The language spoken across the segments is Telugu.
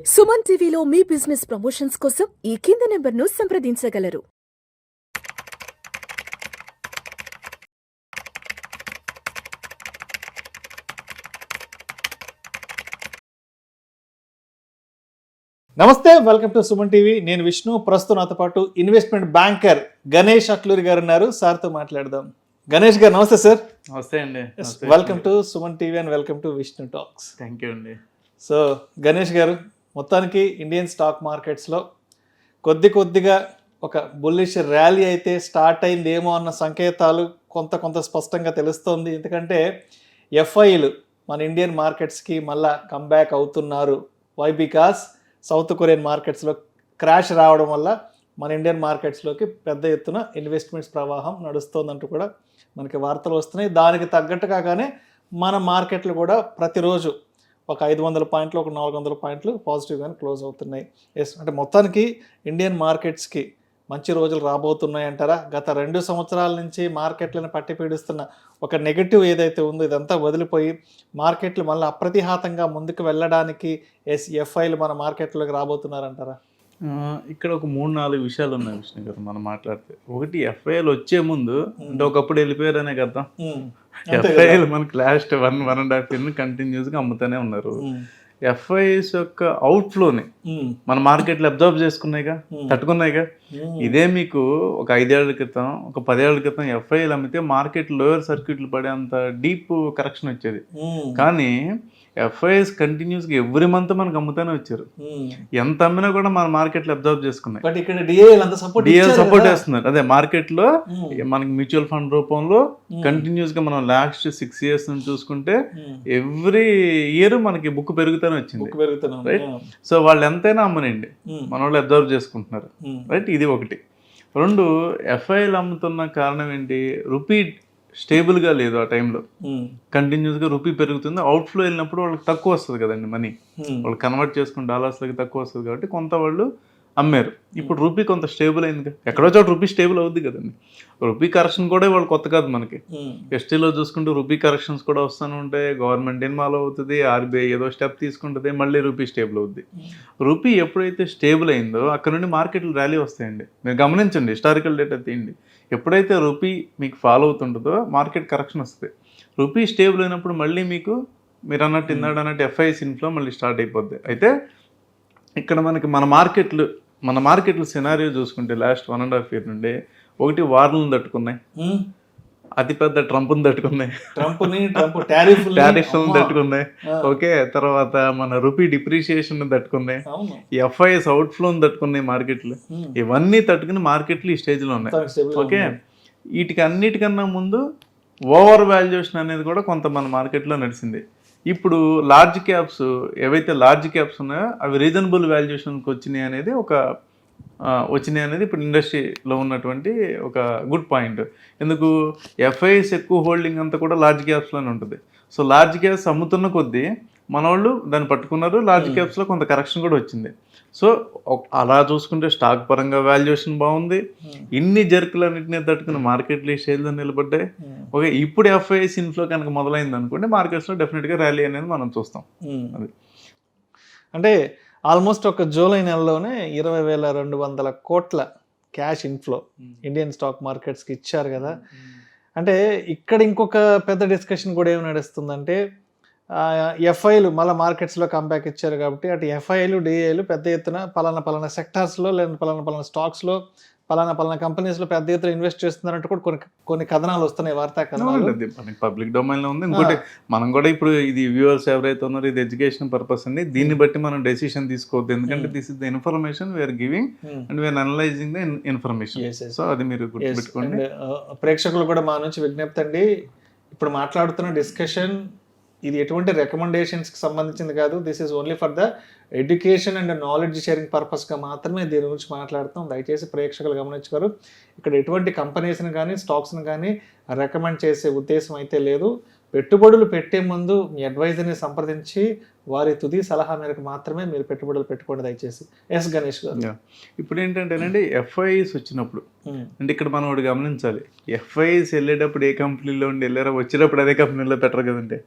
సుమన్ టీవీలో మీ బిజినెస్ ప్రమోషన్స్ కోసం ఈ కింది నెంబర్ను సంప్రదించగలరు. నమస్తే, వెల్కమ్ టు సుమన్ టీవీ. నేను విష్ణు. ప్రస్తుతం నాతో పాటు ఇన్వెస్ట్మెంట్ బ్యాంకర్ గణేష్ అట్లూరి గారు ఉన్నారు. సార్తో మాట్లాడదాం. గణేష్ గారు నమస్తే సార్. నమస్తే అండి. Welcome to Suman TV and welcome to Vishnu talks. Thank you అండి. సో గణేష్ గారు, మొత్తానికి ఇండియన్ స్టాక్ మార్కెట్స్లో కొద్దిగా ఒక బుల్లిష్ ర్యాలీ అయితే స్టార్ట్ అయిందేమో అన్న సంకేతాలు కొంత స్పష్టంగా తెలుస్తోంది. ఎందుకంటే ఎఫ్ఐలు మన ఇండియన్ మార్కెట్స్కి మళ్ళా కంబ్యాక్ అవుతున్నారు. వై? బికాస్ సౌత్ కొరియన్ మార్కెట్స్లో క్రాష్ రావడం వల్ల మన ఇండియన్ మార్కెట్స్లోకి పెద్ద ఎత్తున ఇన్వెస్ట్మెంట్స్ ప్రవాహం నడుస్తోందంటూ కూడా మనకి వార్తలు వస్తున్నాయి. దానికి తగ్గట్టుగానే మన మార్కెట్లు కూడా ప్రతిరోజు ఒక 500 పాయింట్లు, ఒక 400 పాయింట్లు పాజిటివ్గానే క్లోజ్ అవుతున్నాయి. ఎస్, అంటే మొత్తానికి ఇండియన్ మార్కెట్స్కి మంచి రోజులు రాబోతున్నాయి అంటారా? గత 2 సంవత్సరాల నుంచి మార్కెట్లను పట్టి పీడిస్తున్న ఒక నెగటివ్ ఏదైతే ఉందో ఇదంతా వదిలిపోయి మార్కెట్లు మళ్ళీ అప్రతిహాతంగా ముందుకు వెళ్ళడానికి ఎఫ్ఐలు మన మార్కెట్లోకి రాబోతున్నారంటారా? ఇక్కడ ఒక 3-4 విషయాలు ఉన్నాయి విష్ణు గారు మనం మాట్లాడితే. ఒకటి, ఎఫ్ఐఎల్ వచ్చే ముందు అంటే ఒకప్పుడు వెళ్ళిపోయారనే కదా. ఎఫ్ఐఎల్ మనకి లాస్ట్ 1.5 ఇయర్ కంటిన్యూస్గా అమ్ముతూనే ఉన్నారు. ఎఫ్ఐఎస్ యొక్క అవుట్ఫ్లోని మన మార్కెట్లో అబ్జర్వ్ చేసుకున్నాయిగా, తట్టుకున్నాయిగా. ఇదే మీకు ఒక 5 ఏళ్ల క్రితం, ఒక 10 ఏళ్ల క్రితం ఎఫ్ఐఎల్ అమ్మితే మార్కెట్ లోయర్ సర్క్యూట్లు పడే అంత డీప్ కరెక్షన్ వచ్చేది. కానీ ఎఫ్ఐఎస్ కంటిన్యూస్గా ఎవ్రీ మంత్ మనకు అమ్ముతూనే వచ్చారు. ఎంత అమ్మినా కూడా మన మార్కెట్లో అబ్జర్వ్ చేసుకున్నాయి. బట్ ఇక్కడ డిఏఎల్ సపోర్ట్ చేస్తున్నారు. అదే మార్కెట్లో మనకి మ్యూచువల్ ఫండ్ రూపంలో కంటిన్యూస్గా మనం లాస్ట్ 6 ఇయర్స్ నుంచి చూసుకుంటే ఎవ్రీ ఇయర్ మనకి బుక్ పెరుగుతూనే వచ్చింది. రైట్. సో వాళ్ళు ఎంతైనా అమ్మనండి, మన వాళ్ళు అబ్జర్వ్ చేసుకుంటున్నారు. రైట్, ఇది ఒకటి. 2, ఎఫ్ఐఎల్ అమ్ముతున్న కారణం ఏంటి? రూపీ స్టేబుల్గా లేదు ఆ టైంలో. కంటిన్యూస్గా రూపీ పెరుగుతుంది. అవుట్ఫ్లో వెళ్ళినప్పుడు వాళ్ళకి తక్కువ వస్తుంది కదండి మనీ. వాళ్ళు కన్వర్ట్ చేసుకుని డాలర్స్లోకి తక్కువ వస్తుంది కాబట్టి కొంత వాళ్ళు అమ్మారు. ఇప్పుడు రూపీ కొంత స్టేబుల్ అయింది. ఎక్కడో చోట రూపీ స్టేబుల్ అవుద్ది కదండి. రూపీ కరెక్షన్ కూడా వాళ్ళు కొత్త కాదు మనకి. ఎస్టీలో చూసుకుంటే రూపీ కరెక్షన్స్ కూడా వస్తూనే ఉంటాయి. గవర్నమెంట్ ఇన్వాల్వ్ అవుతుంది, ఆర్బీఐ ఏదో స్టెప్ తీసుకుంటుంది, మళ్ళీ రూపీ స్టేబుల్ అవుద్ది. రూపీ ఎప్పుడైతే స్టేబుల్ అయిందో అక్కడ నుండి మార్కెట్లు ర్యాలీ వస్తాయండి. మీరు గమనించండి, హిస్టారికల్ డేటా తీయండి. ఎప్పుడైతే రూపీ మీకు ఫాలో అవుతుంటుందో మార్కెట్ కరెక్షన్ వస్తుంది. రూపీ స్టేబుల్ అయినప్పుడు మళ్ళీ మీకు మీరు అన్నట్టు ఇందాడన్నట్టు ఎఫ్ఐఎస్ ఇన్ఫ్లో మళ్ళీ స్టార్ట్ అయిపోద్ది. అయితే ఇక్కడ మనకి మన మార్కెట్లు సినారియో చూసుకుంటే లాస్ట్ 1.5 ఇయర్ నుండి ఒకటి వార్లను తట్టుకున్నాయి, అతిపెద్ద ట్రంప్ని తట్టుకున్నాయి, టారిఫ్లను తట్టుకున్నాయి. ఓకే, తర్వాత మన రూపీ డిప్రిషియేషన్ తట్టుకున్నాయి, ఎఫ్ఐఎస్ అవుట్ఫ్లోని తట్టుకున్నాయి మార్కెట్లు. ఇవన్నీ తట్టుకుని మార్కెట్లు ఈ స్టేజ్లో ఉన్నాయి. ఓకే, వీటికి అన్నిటికన్నా ముందు ఓవర్ వాల్యుయేషన్ అనేది కూడా కొంత మన మార్కెట్లో నడిచింది. ఇప్పుడు లార్జ్ క్యాప్స్ ఏవైతే లార్జ్ క్యాప్స్ ఉన్నాయో అవి రీజనబుల్ వాల్యుయేషన్కి వచ్చినాయి అనేది ఇప్పుడు ఇండస్ట్రీలో ఉన్నటువంటి ఒక గుడ్ పాయింట్. ఎందుకు? ఎఫ్ఐఎస్ ఎక్కువ హోల్డింగ్ అంతా కూడా లార్జ్ క్యాప్స్లోనే ఉంటుంది. సో లార్జ్ క్యాప్స్ అమ్ముతున్న కొద్దీ మన వాళ్ళు దాన్ని పట్టుకున్నారు. లార్జ్ క్యాప్స్లో కొంత కరెక్షన్ కూడా వచ్చింది. సో అలా చూసుకుంటే స్టాక్ పరంగా వాల్యుయేషన్ బాగుంది. ఇన్ని జర్కులన్నింటినీ తట్టుకుని మార్కెట్లు ఈ స్టేజ్లో నిలబడ్డాయి. ఓకే, ఇప్పుడు ఎఫ్ఐఎస్ ఇన్ఫ్లో కనుక మొదలైంది అనుకోండి, మార్కెట్స్లో డెఫినెట్గా ర్యాలీ అనేది మనం చూస్తాం. అది అంటే ఆల్మోస్ట్ ఒక జూలై నెలలోనే 20,200 కోట్ల క్యాష్ ఇన్ఫ్లో ఇండియన్ స్టాక్ మార్కెట్స్కి ఇచ్చారు కదా. అంటే ఇక్కడ ఇంకొక పెద్ద డిస్కషన్ కూడా ఏమి నడుస్తుందంటే, ఎఫ్ఐలు మళ్ళీ మార్కెట్స్లో కంబ్యాక్ ఇచ్చారు కాబట్టి అటు ఎఫ్ఐలు డిఐలు పెద్ద ఎత్తున పలానా సెక్టార్స్లో లేదా పలానా స్టాక్స్లో పలానా కంపెనీస్లో పెద్ద ఎత్తున ఇన్వెస్ట్ చేస్తున్నారంటూ కూడా కొన్ని కథనాలు వస్తున్నాయి, వార్తా కథనాలు. మనకి పబ్లిక్ డొమైన్లో ఉంది. ఇంకోటి, మనం కూడా ఇప్పుడు ఇది వ్యూవర్స్ ఎవరైతే ఉన్నారో ఇది ఎడ్యుకేషన్ పర్పస్ అండి. దీన్ని బట్టి మనం డెసిషన్ తీసుకోవద్దు. ఎందుకంటే this is the information we're giving and we're analyzing the information. So అది మీరు గుర్తుపెట్టుకోండి. ప్రేక్షకులు కూడా మా నుంచి విజ్ఞప్తి అండి, ఇప్పుడు మాట్లాడుతున్న డిస్కషన్ ఇది ఎటువంటి రికమెండేషన్స్కి సంబంధించింది కాదు. This is only for the education and knowledge sharing పర్పస్గా మాత్రమే దీని గురించి మాట్లాడుతాం. దయచేసి ప్రేక్షకులు గమనించుకోరు. ఇక్కడ ఎటువంటి కంపెనీస్ని కానీ స్టాక్స్ని కానీ రికమెండ్ చేసే ఉద్దేశం అయితే లేదు. పెట్టుబడులు పెట్టే ముందు మీ అడ్వైజర్ని సంప్రదించి వారి తుది సలహా మేరకు మాత్రమే మీరు పెట్టుబడులు పెట్టుకోండి దయచేసి. ఎస్ గణేష్ గారు. ఇప్పుడు ఏంటంటేనండి ఎఫ్ఐఎస్ వచ్చినప్పుడు అంటే ఇక్కడ మనం ఒకటి గమనించాలి, ఎఫ్ఐఎస్ వెళ్ళేటప్పుడు ఏ కంపెనీలో ఉండి వెళ్ళారో వచ్చేటప్పుడు అదే కంపెనీలో పెట్టరు కదండి.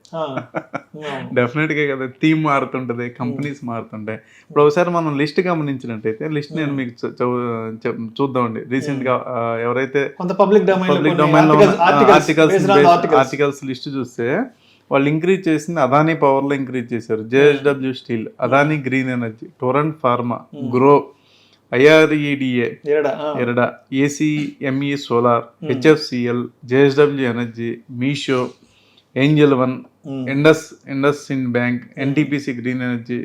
డెఫినెట్గా కదా థీమ్ మారుతుంటుంది, కంపెనీస్ మారుతుంటాయి. ఇప్పుడు ఒకసారి మనం లిస్ట్ గమనించినట్టయితే లిస్ట్ నేను మీకు చూద్దామండి. రీసెంట్ గా ఎవరైతే పబ్లిక్ డొమైన్ ఆర్టికల్స్ లిస్ట్ చూస్తే వాళ్ళు ఇంక్రీజ్ చేసింది అదానీ పవర్ లో ఇంక్రీజ్ చేశారు, JSW steel, Adani green energy, Torrent pharma, Groww, IREDA, IREDA, ACME solar, HFCL, JSW energy, Meesho, Angel One, IndusInd bank, NTPC green energy,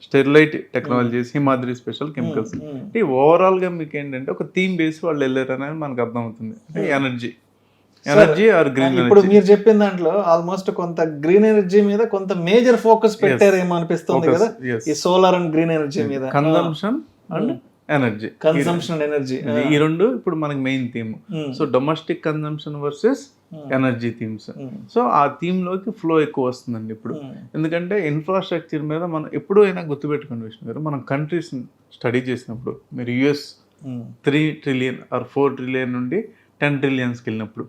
Sterlite technologies, Himadri special chemicals. అంటే ఓవరాల్ గా మీకు ఏంటంటే ఒక థీమ్ బేస్ వాళ్ళు వెళ్ళారు అనేది మనకు అర్థమవుతుంది. అంటే ఎనర్జీ ఆర్ గ్రీన్ ఎనర్జీ. ఇప్పుడు మీరు చెప్పిన దాంట్లో ఆల్మోస్ట్ కొంత గ్రీన్ ఎనర్జీ మీద కొంత మేజర్ ఫోకస్ పెట్టారేమో అనిపిస్తుంది కదా, ఈ సోలార్ అండ్ గ్రీన్ ఎనర్జీ మీద. Consumption and energy, consumption energy, ఈ రెండు ఇప్పుడు మనకి main theme. So domestic consumption versus energy themes. So ఆ థీమ్ లోకి ఫ్లో ఎక్కువ వస్తుందండి ఇప్పుడు. ఎందుకంటే ఇన్ఫ్రాస్ట్రక్చర్ మీద మనం ఎప్పుడూ అయినా గుర్తుపెట్టుకునే విషయం గారు, మనం కంట్రీస్ స్టడీ చేసినప్పుడు మీరు US 3 ట్రిలియన్ ఆర్ 4 ట్రిలియన్ నుండి 10 ట్రిలియన్స్కి వెళ్ళినప్పుడు,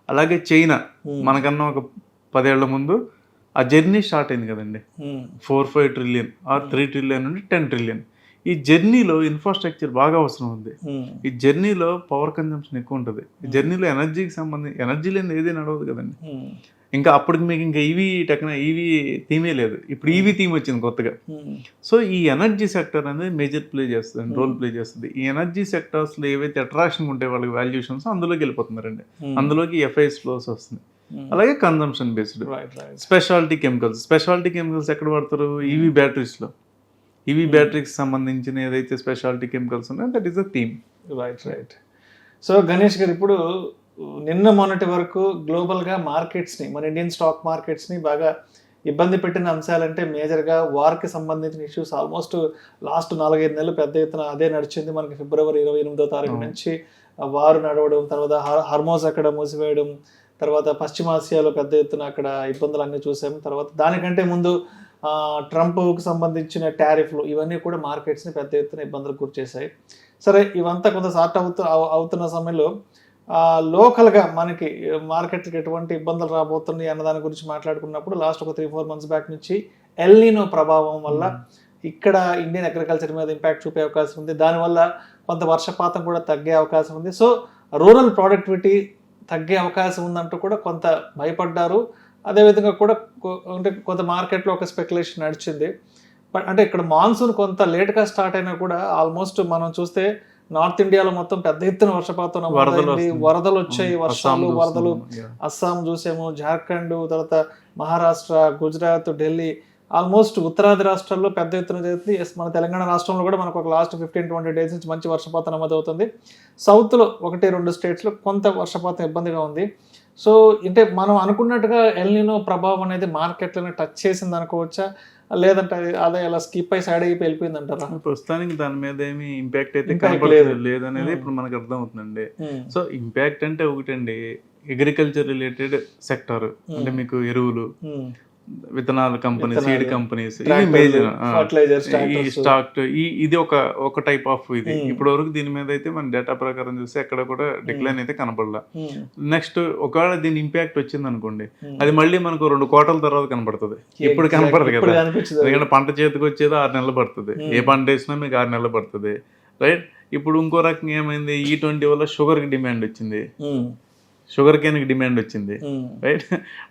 అలాగే చైనా మనకన్నా ఒక 10 ఏళ్ల ముందు ఆ జర్నీ స్టార్ట్ అయింది కదండి, 4-5 ట్రిలియన్ ఆర్ 3 ట్రిలియన్ నుండి 10 ట్రిలియన్. ఈ జర్నీలో ఇన్ఫ్రాస్ట్రక్చర్ బాగా అవసరం ఉంది. ఈ జర్నీలో పవర్ కన్జంప్షన్ ఎక్కువ ఉంటుంది. ఈ జర్నీలో ఎనర్జీకి సంబంధించి ఎనర్జీ లేని ఏది నడవదు కదండి. ఇంకా అప్పటికి మీకు ఇంకా ఈవీ థీమే లేదు, ఇప్పుడు ఈవీ థీమ్ వచ్చింది కొత్తగా. సో ఈ ఎనర్జీ సెక్టర్ అనేది మేజర్ ప్లే చేస్తుంది, రోల్ ప్లే చేస్తుంది. ఈ ఎనర్జీ సెక్టర్స్లో ఏవైతే అట్రాక్షన్ ఉంటాయి వాళ్ళకి వాల్యుయేషన్స్ అందులోకి వెళ్ళిపోతున్నారండి, అందులోకి FIS ఫ్లోస్ వస్తుంది. అలాగే కన్జంప్షన్ బేస్డ్ స్పెషాలిటీ కెమికల్స్ ఎక్కడ వాడతారు? ఈవీ బ్యాటరీస్లో. ఈవీ బ్యాటరీకి సంబంధించిన ఏదైతే స్పెషాలిటీ కెమికల్స్ ఉన్నాయో that is a theme. Right. So Ganesh గారు, ఇప్పుడు నిన్న మొన్నటి వరకు గ్లోబల్గా మార్కెట్స్ని, మన ఇండియన్ స్టాక్ మార్కెట్స్ని బాగా ఇబ్బంది పెట్టిన అంశాలంటే మేజర్గా వార్కి సంబంధించిన ఇష్యూస్. ఆల్మోస్ట్ లాస్ట్ 4-5 నెలలు పెద్ద ఎత్తున అదే నడిచింది. మనకి ఫిబ్రవరి 28వ తారీఖు నుంచి వారు నడవడం, తర్వాత హార్మోస్ అక్కడ మూసివేయడం, తర్వాత పశ్చిమాసియాలో పెద్ద ఎత్తున అక్కడ ఇబ్బందులు అన్నీ చూసాము. తర్వాత దానికంటే ముందు ట్రంప్కి సంబంధించిన టారిఫ్లు, ఇవన్నీ కూడా మార్కెట్స్ని పెద్ద ఎత్తున ఇబ్బందులకు గురి చేశాయి. సరే, ఇవంతా కొంత సార్ట్ అవుతున్న సమయంలో లోకల్గా మనకి మార్కెట్కి ఎటువంటి ఇబ్బందులు రాబోతున్నాయి అన్న దాని గురించి మాట్లాడుకున్నప్పుడు లాస్ట్ ఒక 3-4 మంత్స్ బ్యాక్ నుంచి ఎల్ నీనో ప్రభావం వల్ల ఇక్కడ ఇండియన్ అగ్రికల్చర్ మీద ఇంపాక్ట్ చూపే అవకాశం ఉంది. దానివల్ల కొంత వర్షపాతం కూడా తగ్గే అవకాశం ఉంది. సో రూరల్ ప్రొడక్టివిటీ తగ్గే అవకాశం ఉందంటూ కూడా కొంత భయపడ్డారు. అదేవిధంగా కూడా అంటే కొంత మార్కెట్లో ఒక స్పెక్యులేషన్ నడిచింది. బట్ అంటే ఇక్కడ మాన్సూన్ కొంత లేట్గా స్టార్ట్ అయినా కూడా ఆల్మోస్ట్ మనం చూస్తే నార్త్ ఇండియాలో మొత్తం పెద్ద ఎత్తున వర్షపాతం, వరదలు వచ్చాయి, వరదలు అస్సాం చూసాము, జార్ఖండ్, తర్వాత మహారాష్ట్ర, గుజరాత్, ఢిల్లీ, ఆల్మోస్ట్ ఉత్తరాది రాష్ట్రాల్లో పెద్ద ఎత్తున జరుగుతుంది. మన తెలంగాణ రాష్ట్రంలో కూడా మనకు ఒక లాస్ట్ 15-20 డేస్ నుంచి మంచి వర్షపాతం నమోదవుతుంది. సౌత్లో 1-2 స్టేట్స్లో కొంత వర్షపాతం ఇబ్బందిగా ఉంది. సో అంటే మనం అనుకున్నట్టుగా ఎల్ నీనో ప్రభావం అనేది మార్కెట్లను టచ్ చేసింది అనుకోవచ్చా, లేదంటే అదే అలా స్కిప్ అయి సైడ్ అయిపోయి వెళ్ళిపోయింది అంటారా? ప్రస్తుతానికి దాని మీద ఏమి ఇంపాక్ట్ అయితే కనపడలేదు లేదనేది ఇప్పుడు మనకు అర్థం అవుతుందండి. సో ఇంపాక్ట్ అంటే ఒకటండి, అగ్రికల్చర్ రిలేటెడ్ సెక్టర్ అంటే మీకు ఎరువులు, విత్తనాల కంపెనీ, సీడ్ కంపెనీస్, ఇవి మేజర్. ఈ స్టాక్ ఇది ఒక టైప్ ఆఫ్ ఇది. ఇప్పటి వరకు దీని మీద అయితే మన డేటా ప్రకారం చూస్తే ఎక్కడ కూడా డిక్లైన్ అయితే కనపడలా. నెక్స్ట్ ఒకవేళ దీని ఇంపాక్ట్ వచ్చింది అనుకోండి, అది మళ్ళీ మనకు 2 క్వార్టర్ల తర్వాత కనపడుతుంది. ఇప్పుడు కనపడదు కదా, ఎందుకంటే పంట చేతికి వచ్చేది 6 నెలలు పడుతుంది. ఏ పంట వేసినా మీకు 6 నెలలు పడుతుంది, రైట్? ఇప్పుడు ఇంకో రకంగా ఏమైంది, E20 వల్ల షుగర్కి డిమాండ్ వచ్చింది, షుగర్ కేన్కి డిమాండ్ వచ్చింది, రైట్?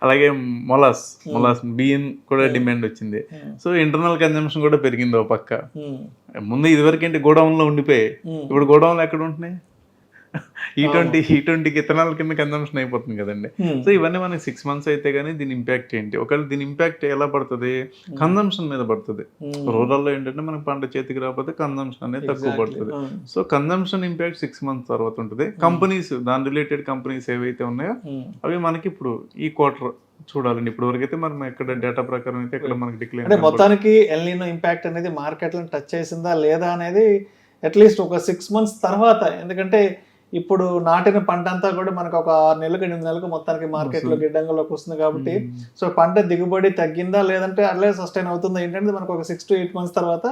అలాగే మొలాస్ బియ్యం కూడా డిమాండ్ వచ్చింది. సో ఇంటర్నల్ కన్జంప్షన్ కూడా పెరిగింది ఓ పక్క. ముందు ఇదివరకు ఏంటి గోడౌన్లో ఉండిపోయి, ఇప్పుడు గోడౌన్లో ఎక్కడ ఉంటున్నాయి? E20కి ఇథనాల్ కింద కన్జంప్షన్ అయిపోతుంది కదండి. సో ఇవన్నీ మనకి 6 మంత్స్ అయితే కానీ దీని ఇంపాక్ట్ ఏంటి, ఒకవేళ దీని ఇంపాక్ట్ ఎలా పడుతుంది, కన్జంప్షన్ మీద పడుతుంది. రూరల్లో ఏంటంటే మనకి పంట చేతికి రాకపోతే కన్జంప్షన్ అనేది తక్కువ పడుతుంది. సో కన్జంప్షన్ ఇంపాక్ట్ 6 మంత్స్ తర్వాత ఉంటుంది. కంపెనీస్, దాని రిలేటెడ్ కంపెనీస్ ఏవైతే ఉన్నాయో అవి మనకి ఇప్పుడు ఈ క్వార్టర్ చూడాలండి. ఇప్పుడు వరకు అయితే మనం ఎక్కడ డేటా ప్రకారం అయితే ఎక్కడ మనకి డిక్లైన్. అంటే మొత్తానికి ఎల్ నీనో ఇంపాక్ట్ అనేది మార్కెట్లను టచ్ చేసిందా లేదా అనేది అట్లీస్ట్ ఒక 6 మంత్స్ తర్వాత, ఎందుకంటే ఇప్పుడు నాటిన పంట అంతా కూడా మనకు ఒక 6 నెలలకు 8 నెలలకు మొత్తానికి మార్కెట్లో గిడ్డంగంలోకి వస్తుంది కాబట్టి సో పంట దిగుబడి తగ్గిందా లేదంటే అట్లే సస్టైన్ అవుతుందా ఏంటంటే మనకు ఒక 6 to 8 months తర్వాత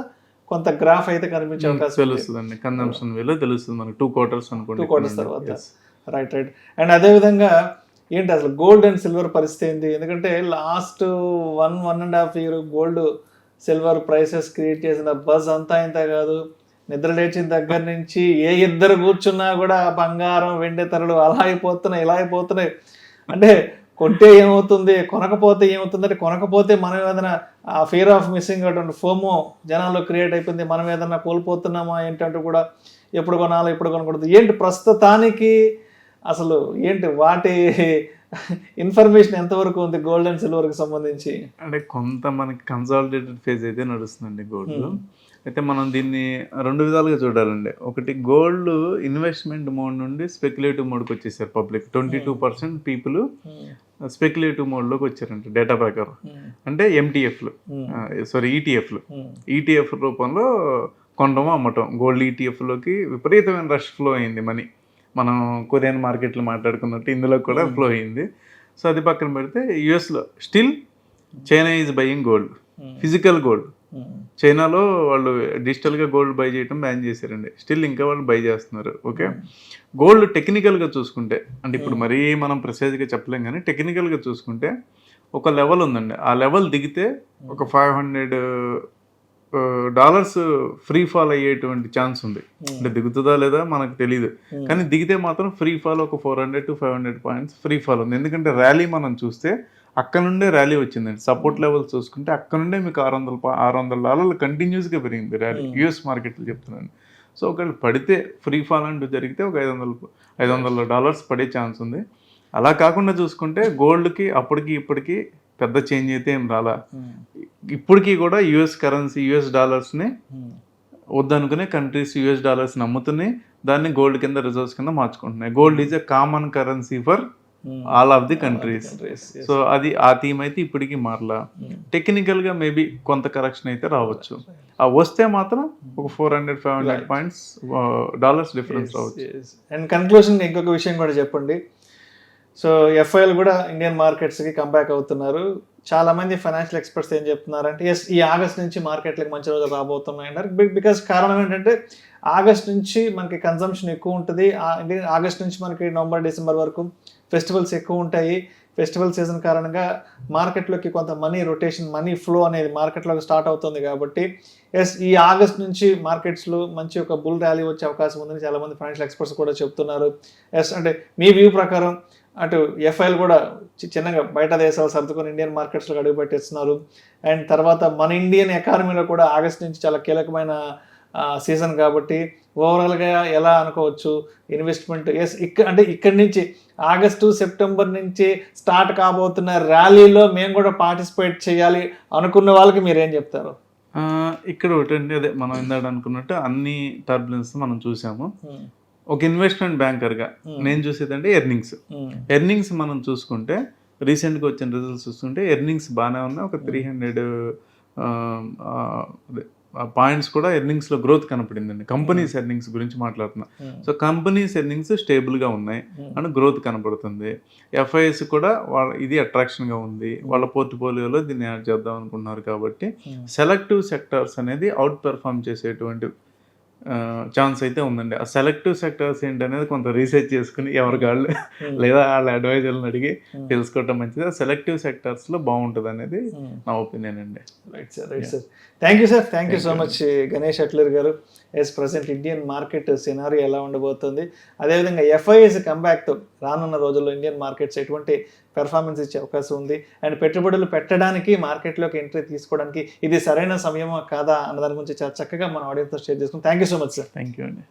కొంత గ్రాఫ్ అయితే కనిపించే అవకాశం తెలుస్తుంది. కన్జంప్షన్ వేలో తెలుస్తుంది మనకి 2 quarters అనుకోండి, 2 quarters తర్వాత. రైట్. అండ్ అదే విధంగా ఏంటి అసలు గోల్డ్ అండ్ సిల్వర్ పరిస్థితి ఏంటి? ఎందుకంటే last 1.5 year gold silver prices create చేసిన బజ్ అంతా ఇంత కాదు. నిద్ర లేచిన దగ్గర నుంచి ఏ ఇద్దరు కూర్చున్నా కూడా బంగారం వెండి ధరలు అలా అయిపోతున్నాయి, ఇలా అయిపోతున్నాయి. అంటే కొంటే ఏమవుతుంది, కొనకపోతే ఏమవుతుంది అంటే కొనకపోతే మనం ఏదైనా ఆ ఫియర్ ఆఫ్ మిస్సింగ్ అటువంటి ఫోమో జనాల్లో క్రియేట్ అయిపోయింది. మనం ఏదైనా కోల్పోతున్నామా ఏంటంటూ కూడా ఎప్పుడు కొనాలో ఎప్పుడు కొనకూడదు ఏంటి ప్రస్తుతానికి అసలు ఏంటి వాటి ఇన్ఫర్మేషన్ ఎంతవరకు ఉంది గోల్డ్ అండ్ సిల్వర్కి సంబంధించి? అంటే కొంత మనకి కన్సాలిడేటెడ్ ఫేజ్ అయితే నడుస్తుందండి గోల్డ్. అయితే మనం దీన్ని 2 విధాలుగా చూడాలండి. ఒకటి, గోల్డ్ ఇన్వెస్ట్మెంట్ మోడ్ నుండి స్పెక్యులేటివ్ మోడ్కి వచ్చేసారు పబ్లిక్. 22% పీపుల్ స్పెక్యులేటివ్ మోడ్లోకి వచ్చారంట డేటా ప్రకారం. అంటే ఎంటీఎఫ్లు ఈటీఎఫ్లు ఈటీఎఫ్ రూపంలో కొనడం అమ్మటం. గోల్డ్ ఈటీఎఫ్లోకి విపరీతమైన రష్ ఫ్లో అయింది మనీ. మనం కొరియన్ మార్కెట్లు మాట్లాడుకున్నట్టు ఇందులో కూడా ఫ్లో అయింది. సో అది పక్కన పెడితే యుఎస్లో still China is buying gold, physical gold. చైనాలో వాళ్ళు డిజిటల్గా గోల్డ్ బై చేయడం బ్యాన్ చేశారండి. స్టిల్ ఇంకా వాళ్ళు బై చేస్తున్నారు. ఓకే, గోల్డ్ టెక్నికల్గా చూసుకుంటే అంటే ఇప్పుడు మరీ మనం ప్రెసైజ్గా చెప్పలేం కానీ టెక్నికల్గా చూసుకుంటే ఒక లెవెల్ ఉందండి. ఆ లెవెల్ దిగితే ఒక $500 ఫ్రీ ఫాల్ అయ్యేటువంటి ఛాన్స్ ఉంది. అంటే దిగుతుందా లేదా మనకు తెలియదు, కానీ దిగితే మాత్రం ఫ్రీ ఫాల్ ఒక 400 to 500 points ఫ్రీ ఫాల్ ఉంది. ఎందుకంటే ర్యాలీ మనం చూస్తే అక్కడ నుండే ర్యాలీ వచ్చిందండి. సపోర్ట్ లెవెల్ చూసుకుంటే అక్కడ నుండే మీకు $600 కంటిన్యూస్గా పెరిగింది ర్యాలీ యుఎస్ మార్కెట్లో చెప్తున్నాను. సో ఒకవేళ పడితే ఫ్రీ ఫాల్ అంటూ జరిగితే ఒక $500 పడే ఛాన్స్ ఉంది. అలా కాకుండా చూసుకుంటే గోల్డ్కి అప్పటికి ఇప్పటికి పెద్ద చేంజ్ అయితే ఏం రాలా. ఇప్పటికీ కూడా యుఎస్ కరెన్సీ యుఎస్ డాలర్స్ని వద్దనుకునే కంట్రీస్ యుఎస్ డాలర్స్ని అమ్ముతున్నాయి, దాన్ని గోల్డ్ కింద రిజర్వ్స్ కింద మార్చుకుంటున్నాయి. Gold is a common currency for all of the countries. So అది ఆ థీమ్ అయితే ఇప్పటికీ మారలా. టెక్నికల్గా మేబీ కొంత కరెక్షన్ అయితే రావచ్చు. ఆ వస్తే మాత్రం ఒక 400-500 points డాలర్స్ డిఫరెన్స్ రావచ్చు. అండ్ కన్క్లూషన్ ఇంకొక విషయం కూడా చెప్పండి. సో ఎఫ్ఐఎల్ కూడా ఇండియన్ మార్కెట్స్కి కంబ్యాక్ అవుతున్నారు. చాలా మంది ఫైనాన్షియల్ ఎక్స్పర్ట్స్ ఏం చెప్తున్నారంటే ఈ ఆగస్ట్ నుంచి మార్కెట్లకు మంచి రోజులు రాబోతున్నాయి అంటారు. బికాస్ కారణం ఏంటంటే ఆగస్ట్ నుంచి మనకి కన్సంప్షన్ ఎక్కువ ఉంటుంది. ఆగస్ట్ నుంచి మనకి నవంబర్ డిసెంబర్ వరకు ఫెస్టివల్స్ ఎక్కువ ఉంటాయి. ఫెస్టివల్ సీజన్ కారణంగా మార్కెట్లోకి కొంత మనీ రొటేషన్, మనీ ఫ్లో అనేది మార్కెట్లోకి స్టార్ట్ అవుతుంది. కాబట్టి ఈ ఆగస్ట్ నుంచి మార్కెట్స్లో మంచి ఒక బుల్ ర్యాలీ వచ్చే అవకాశం ఉందని చాలామంది ఫైనాన్షియల్ ఎక్స్పర్ట్స్ కూడా చెప్తున్నారు. అంటే మీ వ్యూ ప్రకారం అటు ఎఫ్ఐఎల్ కూడా చిన్నగా బయట దేశాలు సర్దుకొని ఇండియన్ మార్కెట్స్లో అడుగుపెట్టేస్తున్నారు. అండ్ తర్వాత మన ఇండియన్ ఎకానమీలో కూడా ఆగస్ట్ నుంచి చాలా కీలకమైన సీజన్ కాబట్టి ఓవరాల్గా ఎలా అనుకోవచ్చు ఇన్వెస్ట్మెంట్? అంటే ఇక్కడి నుంచి ఆగస్టు సెప్టెంబర్ నుంచి స్టార్ట్ కాబోతున్న ర్యాలీలో మేము కూడా పార్టిసిపేట్ చేయాలి అనుకున్న వాళ్ళకి మీరేం చెప్తారు? ఇక్కడ ఒకటండి, అదే మనం ఇందాక అనుకున్నట్టు అన్ని టర్బులెన్స్ మనం చూసాము. ఒక ఇన్వెస్ట్మెంట్ బ్యాంకర్గా నేను చూసేదంటే ఎర్నింగ్స్ మనం చూసుకుంటే రీసెంట్గా వచ్చిన రిజల్ట్స్ చూసుకుంటే ఎర్నింగ్స్ బాగానే ఉన్నాయి. ఒక 300 పాయింట్స్ కూడా ఎర్నింగ్స్లో గ్రోత్ కనపడిందండి. కంపెనీస్ ఎర్నింగ్స్ గురించి మాట్లాడుతున్నా. సో కంపెనీస్ ఎర్నింగ్స్ స్టేబుల్గా ఉన్నాయి అండ్ గ్రోత్ కనపడుతుంది. ఎఫ్ఐఎస్ కూడా ఇది అట్రాక్షన్గా ఉంది. వాళ్ళ పోర్ట్ఫోలియోలో దీన్ని యాడ్ చేద్దాం అనుకుంటున్నారు. కాబట్టి సెలెక్టివ్ సెక్టార్స్ అనేది అవుట్ పెర్ఫార్మ్ చేసేటువంటి ఛాన్స్ అయితే ఉందండి. ఆ సెలెక్టివ్ సెక్టర్స్ ఏంటనేది కొంత రీసెర్చ్ చేసుకుని ఎవరికి వాళ్ళు లేదా వాళ్ళ అడ్వైజర్లను అడిగి తెలుసుకోవటం మంచిది. ఆ సెలెక్టివ్ సెక్టర్స్లో బాగుంటుంది అనేది నా ఒపీనియన్ అండి. Right sir. Thank you sir. Thank you so much Ganesh Atluri గారు. ప్రజెంట్ ఇండియన్ మార్కెట్ సినారీ ఎలా ఉండబోతుంది, అదేవిధంగా ఎఫ్ఐఎస్ కంబ్యాక్తో రానున్న రోజుల్లో ఇండియన్ మార్కెట్స్ ఎటువంటి పెర్ఫార్మెన్స్ ఇచ్చే అవకాశం ఉంది, అండ్ పెట్టుబడులు పెట్టడానికి మార్కెట్లోకి ఎంట్రీ తీసుకోవడానికి ఇది సరైన సమయమా కాదా అన్న దాని గురించి చాలా చక్కగా మన ఆడియన్స్తో షేర్ చేసుకున్నాం. Thank you so much sir. Thank you అండి.